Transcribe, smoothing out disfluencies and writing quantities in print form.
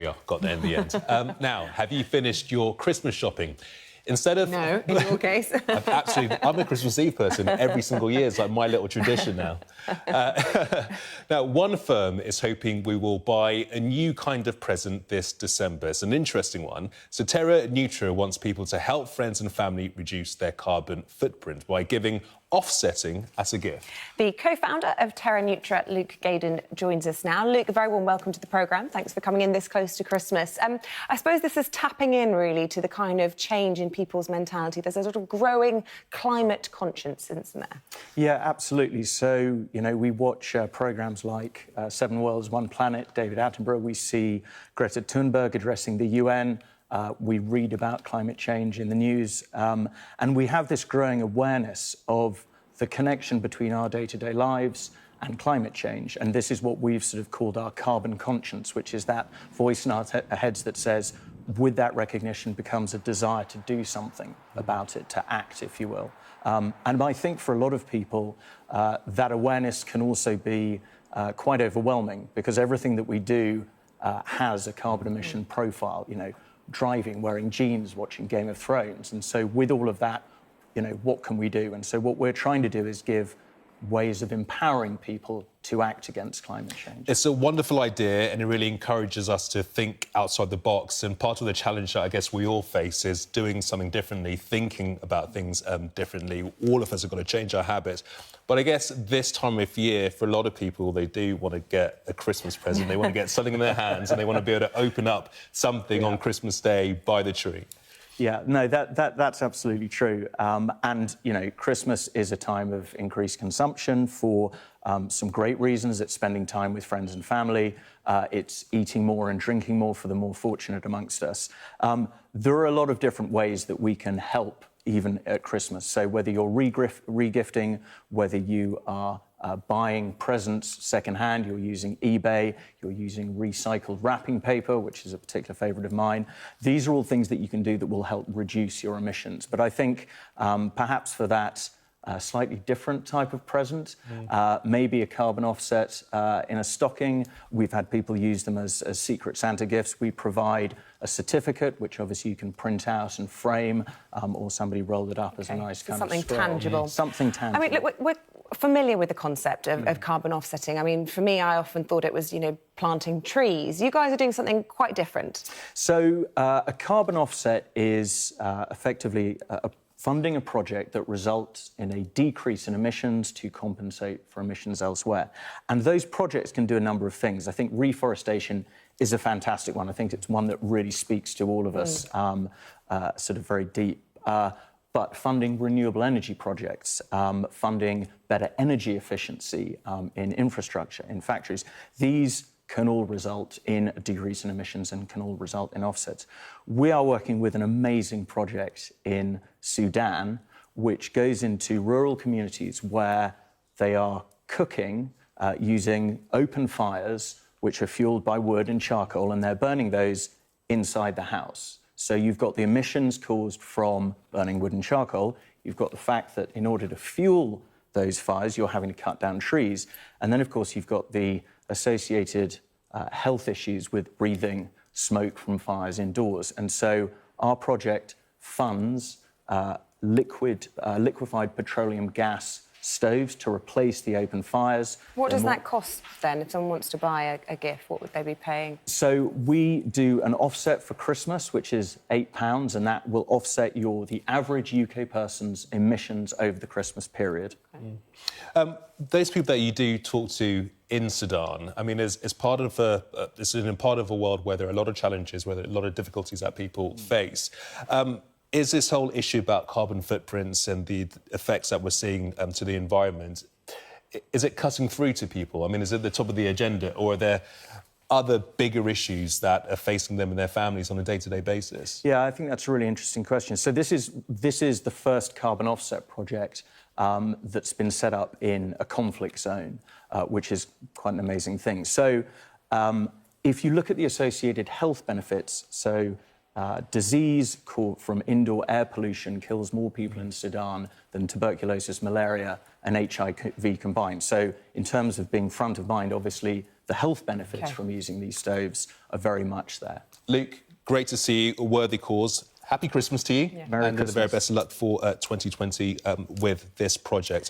Yeah, got there in the end. Now, have you finished your Christmas shopping? Instead of... No, in your case. I'm a Christmas Eve person every single year. It's like my little tradition now. Now, one firm is hoping we will buy a new kind of present this December. It's an interesting one. So Terra Neutra wants people to help friends and family reduce their carbon footprint by giving offsetting as a gift. The co-founder of Terra Neutra, Luke Gaydon, joins us now. Luke, a very warm welcome to the programme. Thanks for coming in this close to Christmas. I suppose this is tapping in, really, to the kind of change in people's mentality. There's a sort of growing climate conscience, isn't there? Yeah, absolutely. So, you know, we watch programmes like Seven Worlds, One Planet, David Attenborough. We see Greta Thunberg addressing the UN. We read about climate change in the news. And we have this growing awareness of the connection between our day-to-day lives and climate change. And this is what we've sort of called our carbon conscience, which is that voice in our heads that says, with that recognition becomes a desire to do something about it, to act, if you will. And I think for a lot of people, that awareness can also be quite overwhelming, because everything that we do has a carbon emission profile, you know, driving, wearing jeans, watching Game of Thrones. And so with all of that, you know, what can we do? And so what we're trying to do is give ways of empowering people to act against climate change. It's a wonderful idea, and it really encourages us to think outside the box. And part of the challenge that I guess we all face is doing something differently, thinking about things differently. All of us have got to change our habits. But I guess this time of year, for a lot of people, they do want to get a Christmas present. They want to get something in their hands, and they want to be able to open up something on Christmas Day by the tree. Yeah, no, that's absolutely true. And, you know, Christmas is a time of increased consumption for some great reasons. It's spending time with friends and family. It's eating more and drinking more for the more fortunate amongst us. There are a lot of different ways that we can help even at Christmas. So whether you're regifting, whether you are buying presents secondhand, you're using eBay, you're using recycled wrapping paper, which is a particular favourite of mine. These are all things that you can do that will help reduce your emissions. But I think perhaps for that slightly different type of present, maybe a carbon offset in a stocking. We've had people use them as Secret Santa gifts. We provide a certificate, which obviously you can print out and frame, or somebody roll it up as a nice kind of something tangible. Something tangible. I mean, look, we're familiar with the concept of carbon offsetting. I mean, for me, I often thought it was, you know, planting trees. You guys are doing something quite different. So a carbon offset is effectively funding a project that results in a decrease in emissions to compensate for emissions elsewhere. And those projects can do a number of things. I think reforestation is a fantastic one. I think it's one that really speaks to all of us, sort of very deep. But funding renewable energy projects, funding better energy efficiency in infrastructure, in factories, these can all result in a decrease in emissions and can all result in offsets. We are working with an amazing project in Sudan, which goes into rural communities where they are cooking using open fires, which are fueled by wood and charcoal, and they're burning those inside the house. So you've got the emissions caused from burning wood and charcoal. You've got the fact that in order to fuel those fires, you're having to cut down trees. And then, of course, you've got the associated health issues with breathing smoke from fires indoors. And so our project funds liquefied petroleum gas stoves to replace the open fires. What does that cost, then, if someone wants to buy a gift? What would they be paying? So we do an offset for Christmas, which is £8, and that will offset the average UK person's emissions over the Christmas period. Okay. Those people that you do talk to in Sudan, I mean, as part of this is in part of a world where there are a lot of challenges, where there are a lot of difficulties that people face. Is this whole issue about carbon footprints and the effects that we're seeing to the environment, is it cutting through to people? I mean, is it at the top of the agenda, or are there other bigger issues that are facing them and their families on a day-to-day basis? Yeah, I think that's a really interesting question. So this is the first carbon offset project that's been set up in a conflict zone, which is quite an amazing thing. So if you look at the associated health benefits, so disease from indoor air pollution kills more people in Sudan than tuberculosis, malaria and HIV combined. So in terms of being front of mind, obviously, the health benefits Okay. from using these stoves are very much there. Luke, great to see you. A worthy cause. Happy Christmas to you. Yeah. Merry and the very Christmas. best of luck for 2020 with this project.